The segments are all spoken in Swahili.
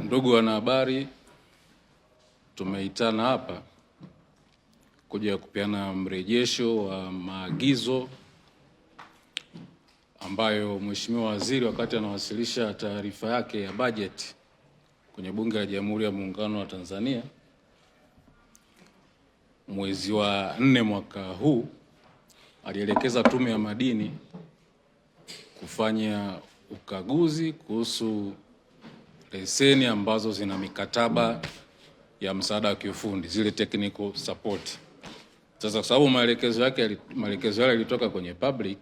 Ndugu wanahabari, tumeitana hapa kuja kupeana mrejesho wa maagizo ambayo Mheshimiwa Waziri wakati anawasilisha taarifa yake ya bajeti kwenye Bunge la Jamhuri ya Muungano wa Tanzania mwezi wa 4 mwaka huu alielekeza Tume ya Madini kufanya ukaguzi kuhusu leseni ambazo zina mikataba ya msaada wa kiufundi, zile technical support. Sasa kwa sababu maelekezo yale yalitoka kwenye public,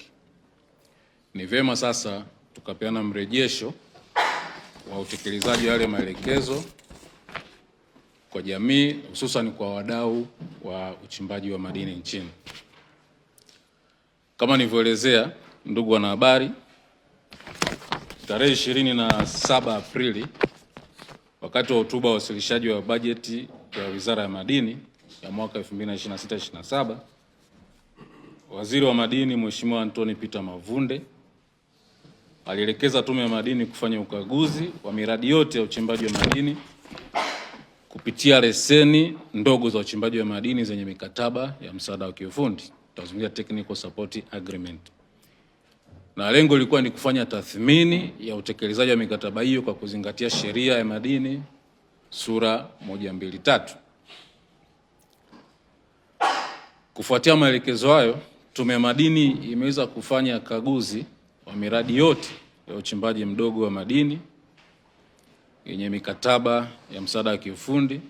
ni vyema sasa tukapeana mrejesho wa utekelezaji wa yale maelekezo kwa jamii, hususan kwa wadau wa uchimbaji wa madini nchini. Kama nilivyoelezea, ndugu wanahabari, tarehe 27 Aprili wakati wa hotuba wa wasilishaji wa bajeti ya Wizara ya Madini ya mwaka 2026/27, Waziri wa Madini Mheshimiwa Anthony Peter Mavunde alielekeza Tume ya Madini kufanya ukaguzi wa miradi yote ya uchimbaji wa madini kupitia leseni ndogo za uchimbaji wa madini zenye mikataba ya msaada wa kiufundi, tutazungumzia technical support agreement. Na lengo lilikuwa ni kufanya tathmini ya utekelezaji wa mikataba hiyo kwa kuzingatia Sheria ya Madini sura 123. Kufuatia maelekezo hayo, Tume ya Madini imeweza kufanya kaguzi wa miradi yote ya uchimbaji mdogo wa madini yenye mikataba ya msaada wa kiufundi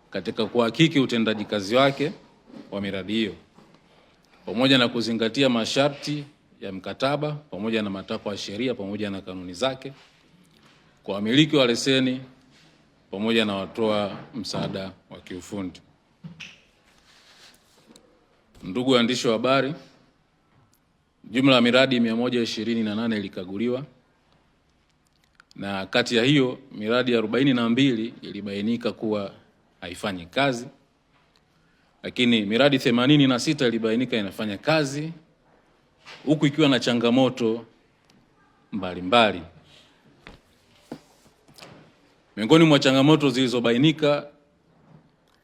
katika kuhakiki utendaji kazi wake wa miradi hiyo, pamoja na kuzingatia masharti ya mkataba pamoja na matakwa ya sheria pamoja na kanuni zake kwa wamiliki wa leseni pamoja na watoa msaada wa kiufundi. Ndugu waandishi wa habari, jumla ya miradi 128 ilikaguliwa, na kati ya hiyo miradi 42 ilibainika kuwa haifanyi kazi, lakini miradi 86 ilibainika inafanya kazi, huku ikiwa na changamoto mbalimbali. Miongoni mwa changamoto zilizobainika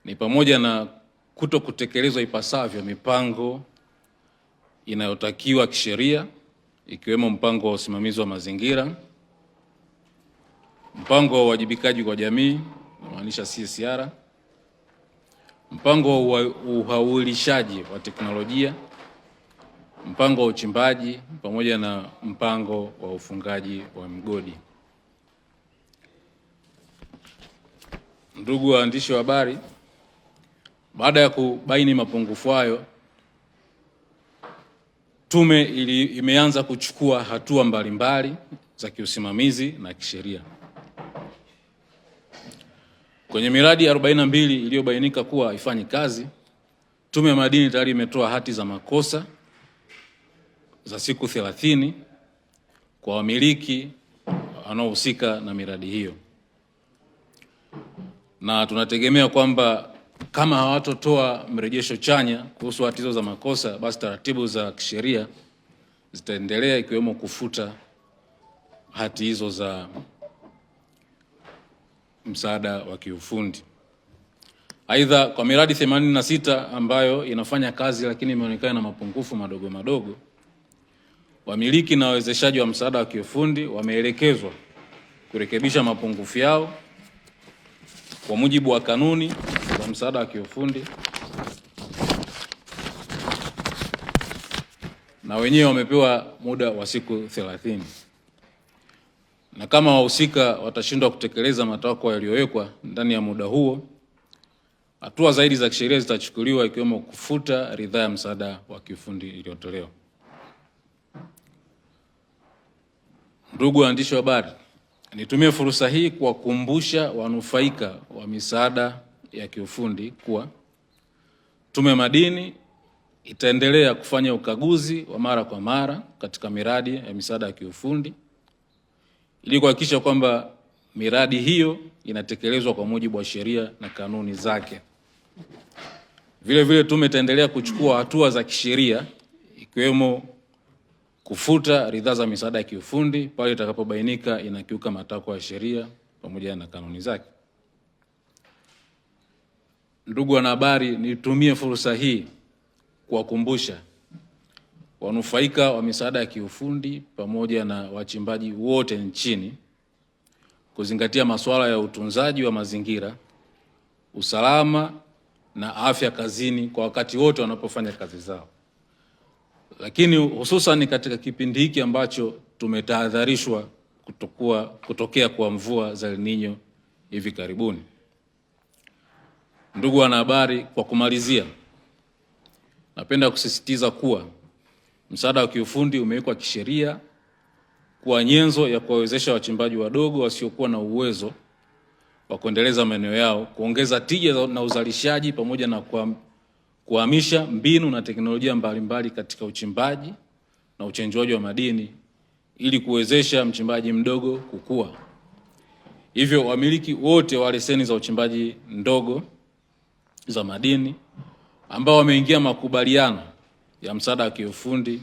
ni pamoja na kuto kutekelezwa ipasavyo mipango inayotakiwa kisheria, ikiwemo mpango wa usimamizi wa mazingira, mpango wa uwajibikaji kwa jamii, namaanisha CSR, mpango wa uhawilishaji wa teknolojia, mpango wa uchimbaji pamoja na mpango wa ufungaji wa mgodi. Ndugu waandishi wa habari, baada ya kubaini mapungufu hayo, tume imeanza kuchukua hatua mbalimbali za kiusimamizi na kisheria. Kwenye miradi 42 iliyobainika kuwa haifanyi kazi, Tume ya Madini tayari imetoa hati za makosa za siku 30 kwa wamiliki wanaohusika na miradi hiyo, na tunategemea kwamba kama hawatotoa mrejesho chanya kuhusu hati hizo za makosa, basi taratibu za kisheria zitaendelea, ikiwemo kufuta hati hizo za msaada wa kiufundi. Aidha, kwa miradi 86 ambayo inafanya kazi lakini imeonekana na mapungufu madogo madogo, wamiliki na wawezeshaji wa msaada wa kiufundi wameelekezwa kurekebisha mapungufu yao kwa mujibu wa kanuni za msaada wa kiufundi, na wenyewe wamepewa muda wa siku 30. Na kama wahusika watashindwa kutekeleza matakwa yaliyowekwa ndani ya muda huo, hatua zaidi za kisheria zitachukuliwa, ikiwemo kufuta ridhaa ya msaada wa kiufundi iliyotolewa. Ndugu waandishi wa habari, nitumie fursa hii kuwakumbusha wanufaika wa misaada ya kiufundi kuwa Tume ya Madini itaendelea kufanya ukaguzi wa mara kwa mara katika miradi ya misaada ya kiufundi ili kuhakikisha kwamba miradi hiyo inatekelezwa kwa mujibu wa sheria na kanuni zake. Vile vile tume itaendelea kuchukua hatua za kisheria, ikiwemo kufuta ridhaa za misaada ya kiufundi pale itakapobainika inakiuka matakwa ya sheria pamoja na kanuni zake. Ndugu wanahabari, nitumie fursa hii kuwakumbusha wanufaika wa misaada ya kiufundi pamoja na wachimbaji wote nchini kuzingatia masuala ya utunzaji wa mazingira, usalama na afya kazini kwa wakati wote wanapofanya kazi zao, lakini hususan katika kipindi hiki ambacho tumetahadharishwa kutokea kwa mvua za El Nino hivi karibuni. Ndugu wanahabari, kwa kumalizia, napenda kusisitiza kuwa msaada wa kiufundi umewekwa kisheria kuwa nyenzo ya kuwawezesha wachimbaji wadogo wasiokuwa na uwezo wa kuendeleza maeneo yao, kuongeza tija na uzalishaji pamoja na kuhamisha mbinu na teknolojia mbalimbali katika uchimbaji na uchenjuaji wa madini ili kuwezesha mchimbaji mdogo kukua. Hivyo wamiliki wote wa leseni za uchimbaji ndogo za madini ambao wameingia makubaliano ya msaada wa kiufundi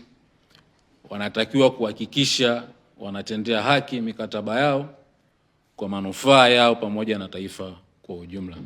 wanatakiwa kuhakikisha wanatendea haki mikataba yao kwa manufaa yao pamoja na taifa kwa ujumla.